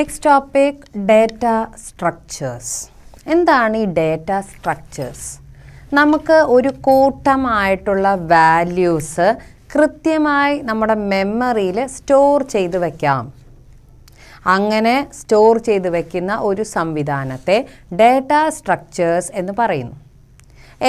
Next topic data structures. എന്താണ് ഈ data structures? നമുക്ക് ഒരു കൂട്ടമായിട്ടുള്ള വാല്യൂസ് കൃത്യമായി നമ്മുടെ മെമ്മറിയിൽ സ്റ്റോർ ചെയ്ത് വയ്ക്കാം. അങ്ങനെ സ്റ്റോർ ചെയ്ത് വയ്ക്കുന്ന ഒരു സംവിധാനത്തെ ഡേറ്റ സ്ട്രക്ചേഴ്സ് എന്ന് പറയുന്നു.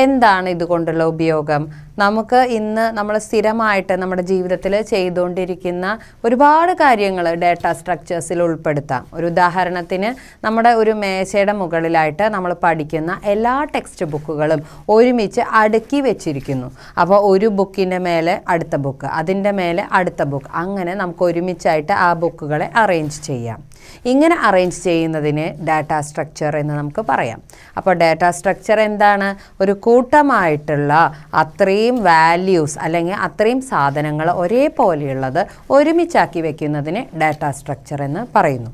എന്താണ് ഇതുകൊണ്ടുള്ള ഉപയോഗം? നമുക്ക് ഇന്ന് നമ്മൾ സ്ഥിരമായിട്ട് നമ്മുടെ ജീവിതത്തിൽ ചെയ്തുകൊണ്ടിരിക്കുന്ന ഒരുപാട് കാര്യങ്ങൾ ഡേറ്റ സ്ട്രക്ചേഴ്സിൽ ഉൾപ്പെടുത്താം. ഒരു ഉദാഹരണത്തിന് നമ്മുടെ ഒരു മേശയുടെ മുകളിലായിട്ട് നമ്മൾ പഠിക്കുന്ന എല്ലാ ടെക്സ്റ്റ് ബുക്കുകളും ഒരുമിച്ച് അടുക്കി വെച്ചിരിക്കുന്നു. അപ്പോൾ ഒരു ബുക്കിൻ്റെ മേലെ അടുത്ത ബുക്ക്, അതിൻ്റെ മേലെ അടുത്ത ബുക്ക്, അങ്ങനെ നമുക്ക് ഒരുമിച്ചായിട്ട് ആ ബുക്കുകളെ അറേഞ്ച് ചെയ്യാം. ഇങ്ങനെ അറേഞ്ച് ചെയ്യുന്നതിന് ഡാറ്റ സ്ട്രക്ചർ എന്ന് നമുക്ക് പറയാം. അപ്പോൾ ഡാറ്റ സ്ട്രക്ചർ എന്താണ്? ഒരു കൂട്ടമായിട്ടുള്ള അത്രയും വാല്യൂസ് അല്ലെങ്കിൽ അത്രയും സാധനങ്ങൾ ഒരേപോലെയുള്ളത് ഒരുമിച്ചാക്കി വെക്കുന്നതിന് ഡാറ്റ സ്ട്രക്ചർ എന്ന് പറയുന്നു.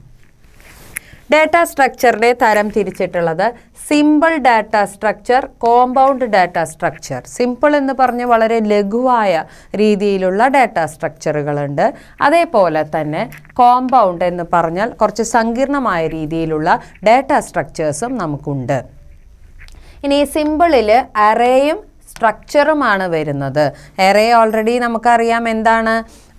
ഡാറ്റ സ്ട്രക്ചറിനെ തരം തിരിച്ചിട്ടുള്ളത് simple data structure, compound data structure. Simple എന്ന് പറഞ്ഞ് വളരെ ലഘുവായ രീതിയിലുള്ള ഡാറ്റ സ്ട്രക്ചറുകളുണ്ട്. അതേപോലെ തന്നെ കോമ്പൗണ്ട് എന്ന് പറഞ്ഞാൽ കുറച്ച് സങ്കീർണമായ രീതിയിലുള്ള ഡാറ്റ സ്ട്രക്ചേഴ്സും നമുക്കുണ്ട്. ഇനി സിമ്പിളിൽ അറേയും സ്ട്രക്ചറുമാണ് വരുന്നത്. എറേ ഓൾറെഡി നമുക്കറിയാം എന്താണ്,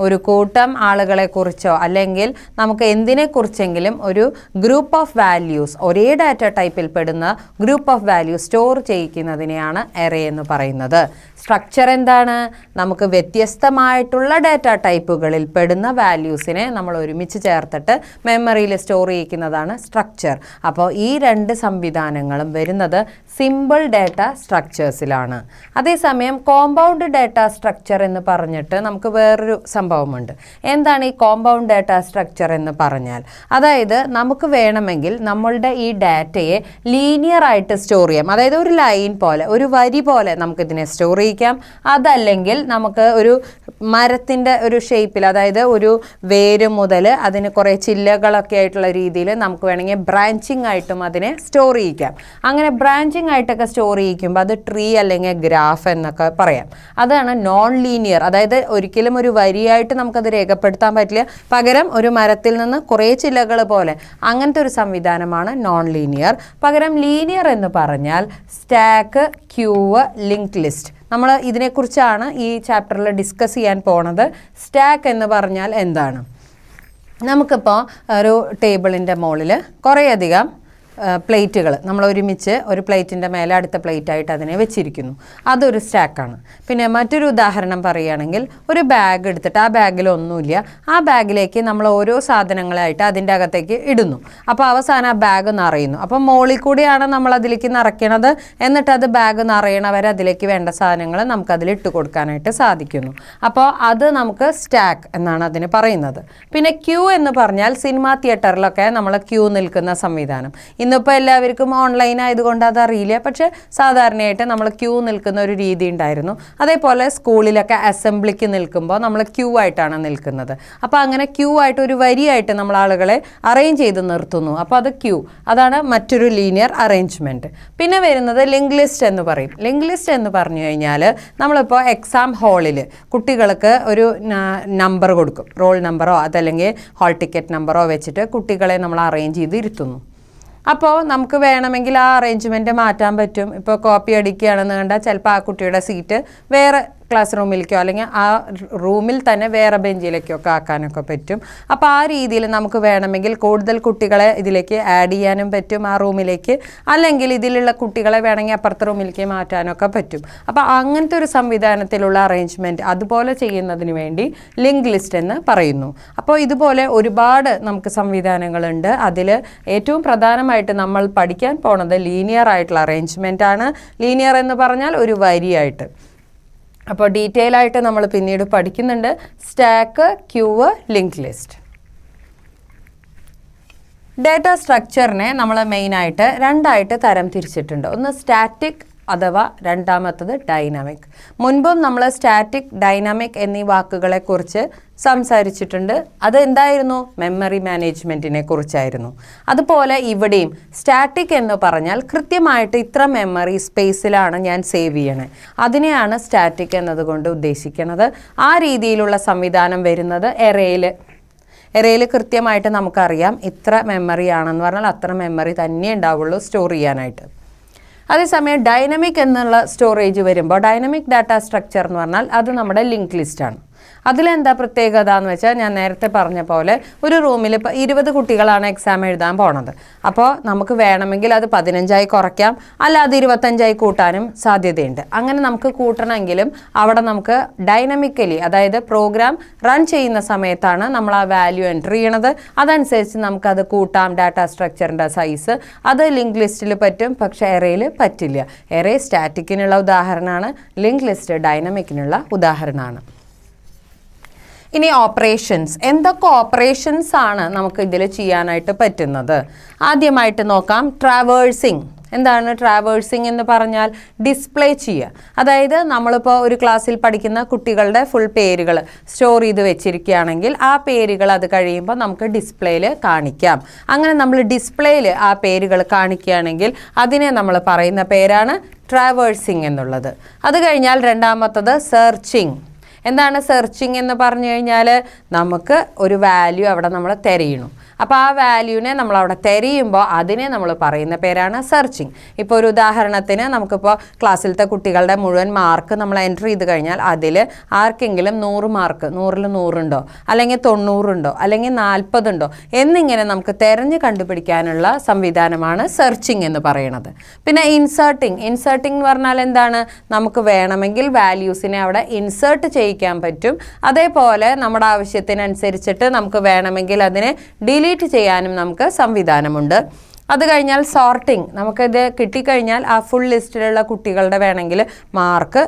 ഒരു കൂട്ടം ആളുകളെക്കുറിച്ചോ അല്ലെങ്കിൽ നമുക്ക് എന്തിനെക്കുറിച്ചെങ്കിലും ഒരു ഗ്രൂപ്പ് ഓഫ് വാല്യൂസ്, ഒരേ ഡാറ്റ ടൈപ്പിൽ പെടുന്ന ഗ്രൂപ്പ് ഓഫ് വാല്യൂസ് സ്റ്റോർ ചെയ്യിക്കുന്നതിനെയാണ് എറേ എന്ന് പറയുന്നത്. സ്ട്രക്ചർ എന്താണ്? നമുക്ക് വ്യത്യസ്തമായിട്ടുള്ള ഡാറ്റ ടൈപ്പുകളിൽ പെടുന്ന വാല്യൂസിനെ നമ്മൾ ഒരുമിച്ച് ചേർത്തിട്ട് മെമ്മറിയിൽ സ്റ്റോർ ചെയ്യിക്കുന്നതാണ് സ്ട്രക്ചർ. അപ്പോൾ ഈ രണ്ട് സംവിധാനങ്ങളും വരുന്നത് സിമ്പിൾ ഡാറ്റ സ്ട്രക്ചേഴ്സിലാണ്. അതേസമയം കോമ്പൗണ്ട് ഡാറ്റ സ്ട്രക്ചർ എന്ന് പറഞ്ഞിട്ട് നമുക്ക് വേറൊരു സംഭവമുണ്ട്. എന്താണ് ഈ കോമ്പൗണ്ട് ഡാറ്റ സ്ട്രക്ചർ എന്ന് പറഞ്ഞാൽ? അതായത് നമുക്ക് വേണമെങ്കിൽ നമ്മളുടെ ഈ ഡാറ്റയെ ലീനിയർ ആയിട്ട് സ്റ്റോർ ചെയ്യാം. അതായത് ഒരു ലൈൻ പോലെ, ഒരു വരി പോലെ നമുക്കിതിനെ സ്റ്റോർ ചെയ്യിക്കാം. അതല്ലെങ്കിൽ നമുക്ക് ഒരു മരത്തിൻ്റെ ഒരു ഷേപ്പിൽ, അതായത് ഒരു വേര് മുതൽ അതിന് കുറേ ചില്ലകളൊക്കെ ആയിട്ടുള്ള രീതിയിൽ നമുക്ക് വേണമെങ്കിൽ ബ്രാഞ്ചിങ് ആയിട്ടും അതിനെ സ്റ്റോർ ചെയ്യിക്കാം. അങ്ങനെ ബ്രാഞ്ചിങ് ആയിട്ടൊക്കെ സ്റ്റോർ ചെയ്യിക്കുമ്പോൾ അത് ട്രീ അല്ലെങ്കിൽ ഗ്രാഫ് എന്നൊക്കെ പറയാം. അതാണ് നോൺ ലീനിയർ. അതായത് ഒരിക്കലും ഒരു വരിയായിട്ട് നമുക്കത് രേഖപ്പെടുത്താൻ പറ്റില്ല. പകരം ഒരു മരത്തിൽ നിന്ന് കുറേ ചില്ലകൾ പോലെ അങ്ങനത്തെ ഒരു സംവിധാനമാണ് നോൺ ലീനിയർ. പകരം ലീനിയർ എന്ന് പറഞ്ഞാൽ സ്റ്റാക്ക്, ക്യൂവ്, ലിങ്ക് ലിസ്റ്റ്. നമ്മൾ ഇതിനെക്കുറിച്ചാണ് ഈ ചാപ്റ്ററിൽ ഡിസ്കസ് ചെയ്യാൻ പോണത്. സ്റ്റാക്ക് എന്ന് പറഞ്ഞാൽ എന്താണ്? നമുക്കിപ്പോൾ ഒരു ടേബിളിൻ്റെ മുകളിൽ കുറേയധികം പ്ലേറ്റുകൾ നമ്മൾ ഒരുമിച്ച് ഒരു പ്ലേറ്റിൻ്റെ മേലെ അടുത്ത പ്ലേറ്റായിട്ട് അതിനെ വെച്ചിരിക്കുന്നു. അതൊരു സ്റ്റാക്കാണ്. പിന്നെ മറ്റൊരു ഉദാഹരണം പറയുകയാണെങ്കിൽ ഒരു ബാഗ് എടുത്തിട്ട് ആ ബാഗിൽ ഒന്നുമില്ല, ആ ബാഗിലേക്ക് നമ്മൾ ഓരോ സാധനങ്ങളായിട്ട് അതിൻ്റെ അകത്തേക്ക് ഇടുന്നു. അപ്പോൾ അവസാനം ആ ബാഗ് നിറയുന്നു. അപ്പോൾ മുകളിൽ കൂടിയാണ് നമ്മൾ അതിലേക്ക് നിറയ്ക്കണത്. എന്നിട്ട് അത് ബാഗ് നിറയണവരെ അതിലേക്ക് വേണ്ട സാധനങ്ങൾ നമുക്കതിൽ ഇട്ട് കൊടുക്കാനായിട്ട് സാധിക്കുന്നു. അപ്പോൾ അത് നമുക്ക് സ്റ്റാക്ക് എന്നാണ് അതിന് പറയുന്നത്. പിന്നെ ക്യൂ എന്ന് പറഞ്ഞാൽ സിനിമാ തിയേറ്ററിലൊക്കെ നമ്മൾ ക്യൂ നിൽക്കുന്ന സംവിധാനം. ഇന്നിപ്പോൾ എല്ലാവർക്കും ഓൺലൈൻ ആയതുകൊണ്ട് അതറിയില്ല. പക്ഷേ സാധാരണയായിട്ട് നമ്മൾ ക്യൂ നിൽക്കുന്ന ഒരു രീതി ഉണ്ടായിരുന്നു. അതേപോലെ സ്കൂളിലൊക്കെ അസംബ്ലിക്ക് നിൽക്കുമ്പോൾ നമ്മൾ ക്യൂ ആയിട്ടാണ് നിൽക്കുന്നത്. അപ്പോൾ അങ്ങനെ ക്യൂ ആയിട്ട് ഒരു വരിയായിട്ട് നമ്മൾ ആളുകളെ അറേഞ്ച് ചെയ്ത് നിർത്തുന്നു. അപ്പോൾ അത് ക്യൂ. അതാണ് മറ്റൊരു ലീനിയർ അറേഞ്ച്മെൻറ്റ്. പിന്നെ വരുന്നത് ലിങ്ക് ലിസ്റ്റ് എന്ന് പറയും. ലിങ്ക് ലിസ്റ്റ് എന്ന് പറഞ്ഞു കഴിഞ്ഞാൽ നമ്മളിപ്പോൾ എക്സാം ഹാളിൽ കുട്ടികൾക്ക് ഒരു നമ്പർ കൊടുക്കും. റോൾ നമ്പറോ അതല്ലെങ്കിൽ ഹാൾ ടിക്കറ്റ് നമ്പറോ വെച്ചിട്ട് കുട്ടികളെ നമ്മൾ അറേഞ്ച് ചെയ്ത് ഇരുത്തുന്നു. അപ്പോൾ നമുക്ക് വേണമെങ്കിൽ ആ അറേഞ്ച്മെൻറ്റ് മാറ്റാൻ പറ്റും. ഇപ്പോൾ കോപ്പി അടിക്കുകയാണെന്ന് കണ്ടാൽ ചിലപ്പോൾ ആ കുട്ടിയുടെ സീറ്റ് വേറെ ക്ലാസ് റൂമിലേക്കോ അല്ലെങ്കിൽ ആ റൂമിൽ തന്നെ വേറെ ബെഞ്ചിലേക്കോ ഒക്കെ ആക്കാനൊക്കെ പറ്റും. അപ്പോൾ ആ രീതിയിൽ നമുക്ക് വേണമെങ്കിൽ കൂടുതൽ കുട്ടികളെ ഇതിലേക്ക് ആഡ് ചെയ്യാനും പറ്റും ആ റൂമിലേക്ക്. അല്ലെങ്കിൽ ഇതിലുള്ള കുട്ടികളെ വേണമെങ്കിൽ അപ്പുറത്തെ റൂമിലേക്ക് മാറ്റാനൊക്കെ പറ്റും. അപ്പോൾ അങ്ങനത്തെ ഒരു സംവിധാനത്തിലുള്ള അറേഞ്ച്മെൻറ്റ് അതുപോലെ ചെയ്യുന്നതിന് വേണ്ടി ലിങ്ക് ലിസ്റ്റ് എന്ന് പറയുന്നു. അപ്പോൾ ഇതുപോലെ ഒരുപാട് നമുക്ക് സംവിധാനങ്ങളുണ്ട്. അതിൽ ഏറ്റവും പ്രധാനമായിട്ട് നമ്മൾ പഠിക്കാൻ പോണത് ലീനിയർ ആയിട്ടുള്ള അറേഞ്ച്മെൻ്റ് ആണ്. ലീനിയർ എന്ന് പറഞ്ഞാൽ ഒരു വരിയായിട്ട്. അപ്പോൾ ഡീറ്റെയിൽ ആയിട്ട് നമ്മൾ പിന്നീട് പഠിക്കുന്നുണ്ട്. Stack, queue, link list. Data സ്ട്രക്ചറിനെ നമ്മൾ മെയിനായിട്ട് രണ്ടായിട്ട് തരം തിരിച്ചിട്ടുണ്ട്. ഒന്ന് സ്റ്റാറ്റിക് അഥവാ രണ്ടാമത്തത് ഡൈനാമിക്. മുൻപും നമ്മൾ സ്റ്റാറ്റിക്, ഡൈനാമിക് എന്നീ വാക്കുകളെക്കുറിച്ച് സംസാരിച്ചിട്ടുണ്ട്. അത് എന്തായിരുന്നു? മെമ്മറി മാനേജ്മെൻറ്റിനെ കുറിച്ചായിരുന്നു. അതുപോലെ ഇവിടെയും സ്റ്റാറ്റിക് എന്ന് പറഞ്ഞാൽ കൃത്യമായിട്ട് ഇത്ര മെമ്മറി സ്പേസിലാണ് ഞാൻ സേവ് ചെയ്യണേ, അതിനെയാണ് സ്റ്റാറ്റിക് എന്നതുകൊണ്ട് ഉദ്ദേശിക്കുന്നത്. ആ രീതിയിലുള്ള സംവിധാനം വരുന്നത് എറേയിൽ. എറേയിൽ കൃത്യമായിട്ട് നമുക്കറിയാം ഇത്ര മെമ്മറി ആണെന്ന് പറഞ്ഞാൽ അത്ര മെമ്മറി തന്നെ ഉണ്ടാവുള്ളൂ സ്റ്റോർ ചെയ്യാനായിട്ട്. അതേസമയം ഡൈനമിക് എന്നുള്ള സ്റ്റോറേജ് വരുമ്പോൾ ഡൈനമിക് ഡാറ്റ സ്ട്രക്ചർ എന്ന് പറഞ്ഞാൽ അത് നമ്മുടെ ലിങ്ക് ലിസ്റ്റാണ്. അതിലെന്താ പ്രത്യേകത എന്ന് വെച്ചാൽ ഞാൻ നേരത്തെ പറഞ്ഞ പോലെ ഒരു റൂമിൽ ഇപ്പോൾ 20 കുട്ടികളാണ് എക്സാം എഴുതാൻ പോണത്. അപ്പോൾ നമുക്ക് വേണമെങ്കിൽ അത് 15ആയി കുറയ്ക്കാം, അല്ല അത് 25ആയി കൂട്ടാനും സാധ്യതയുണ്ട്. അങ്ങനെ നമുക്ക് കൂട്ടണമെങ്കിലും അവിടെ നമുക്ക് ഡൈനമിക്കലി, അതായത് പ്രോഗ്രാം റൺ ചെയ്യുന്ന സമയത്താണ് നമ്മൾ ആ വാല്യൂ എൻറ്റർ ചെയ്യണത്. അതനുസരിച്ച് നമുക്കത് കൂട്ടാം. ഡാറ്റ സ്ട്രക്ചറിൻ്റെ സൈസ് അത് ലിങ്ക് ലിസ്റ്റിൽ പറ്റും, പക്ഷേ എറേയിൽ പറ്റില്ല. എറേ സ്റ്റാറ്റിക്കിനുള്ള ഉദാഹരണമാണ്, ലിങ്ക് ലിസ്റ്റ് ഡൈനമിക്കിനുള്ള ഉദാഹരണമാണ്. ഇനി ഓപ്പറേഷൻസ്, എന്തൊക്കെ ഓപ്പറേഷൻസ് ആണ് നമുക്ക് ഇതിൽ ചെയ്യാനായിട്ട് പറ്റുന്നത്? ആദ്യമായിട്ട് നോക്കാം ട്രാവേഴ്സിങ്. എന്താണ് ട്രാവേഴ്സിങ് എന്ന് പറഞ്ഞാൽ? ഡിസ്പ്ലേ ചെയ്യുക. അതായത് നമ്മളിപ്പോൾ ഒരു ക്ലാസ്സിൽ പഠിക്കുന്ന കുട്ടികളുടെ ഫുൾ പേരുകൾ സ്റ്റോർ ചെയ്ത് വെച്ചിരിക്കുകയാണെങ്കിൽ ആ പേരുകൾ അത് കഴിയുമ്പോൾ നമുക്ക് ഡിസ്പ്ലേയിൽ കാണിക്കാം. അങ്ങനെ നമ്മൾ ഡിസ്പ്ലേയിൽ ആ പേരുകൾ കാണിക്കുകയാണെങ്കിൽ അതിനെ നമ്മൾ പറയുന്ന പേരാണ് ട്രാവേഴ്സിങ് എന്നുള്ളത്. അത് കഴിഞ്ഞാൽ രണ്ടാമത്തത് സെർച്ചിങ്. എന്താണ് സെർച്ചിങ് എന്ന് പറഞ്ഞു കഴിഞ്ഞാൽ? നമുക്ക് ഒരു വാല്യൂ അവിടെ നമ്മൾ തിരയണം. അപ്പോൾ ആ വാല്യൂവിനെ നമ്മളവിടെ തിരയുമ്പോൾ അതിനെ നമ്മൾ പറയുന്ന പേരാണ് സെർച്ചിങ്. ഇപ്പോൾ ഒരു ഉദാഹരണത്തിന് നമുക്കിപ്പോൾ ക്ലാസ്സിലത്തെ കുട്ടികളുടെ മുഴുവൻ മാർക്ക് നമ്മൾ എൻറ്റർ ചെയ്ത് കഴിഞ്ഞാൽ അതിൽ ആർക്കെങ്കിലും 100 മാർക്ക്, 100ൽ 100 ഉണ്ടോ, അല്ലെങ്കിൽ 90 ഉണ്ടോ, അല്ലെങ്കിൽ 40 ഉണ്ടോ എന്നിങ്ങനെ നമുക്ക് തിരഞ്ഞ് കണ്ടുപിടിക്കാനുള്ള സംവിധാനമാണ് സെർച്ചിങ് എന്ന് പറയുന്നത്. പിന്നെ ഇൻസേർട്ടിങ് എന്ന് പറഞ്ഞാൽ എന്താണ്? നമുക്ക് വേണമെങ്കിൽ വാല്യൂസിനെ അവിടെ ഇൻസേർട്ട് ചെയ്യിക്കാൻ പറ്റും. അതേപോലെ നമ്മുടെ ആവശ്യത്തിനനുസരിച്ചിട്ട് നമുക്ക് വേണമെങ്കിൽ അതിനെ ഡിലീറ്റ് ചെയ്യാനും നമുക്ക് സംവിധാനമുണ്ട്. അത് കഴിഞ്ഞാൽ സോർട്ടിങ്. നമുക്കിത് കിട്ടിക്കഴിഞ്ഞാൽ ആ ഫുൾ ലിസ്റ്റിലുള്ള കുട്ടികളുടെ വേണമെങ്കിൽ മാർക്ക്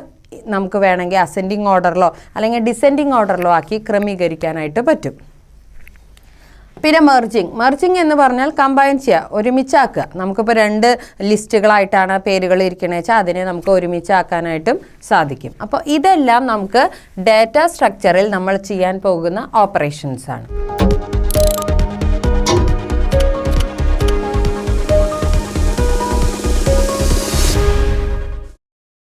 നമുക്ക് വേണമെങ്കിൽ അസെൻഡിങ് ഓർഡറിലോ അല്ലെങ്കിൽ ഡിസെൻഡിങ് ഓർഡറിലോ ആക്കി ക്രമീകരിക്കാനായിട്ട് പറ്റും. പിന്നെ മെർജിങ് എന്ന് പറഞ്ഞാൽ കമ്പൈൻ ചെയ്യുക, ഒരുമിച്ചാക്കുക. നമുക്കിപ്പോൾ 2 ലിസ്റ്റുകളായിട്ടാണ് പേരുകൾ ഇരിക്കണേ വെച്ചാൽ അതിനെ നമുക്ക് ഒരുമിച്ചാക്കാനായിട്ടും സാധിക്കും. അപ്പോൾ ഇതെല്ലാം നമുക്ക് ഡാറ്റ സ്ട്രക്ചറിൽ നമ്മൾ ചെയ്യാൻ പോകുന്ന ഓപ്പറേഷൻസ് ആണ്.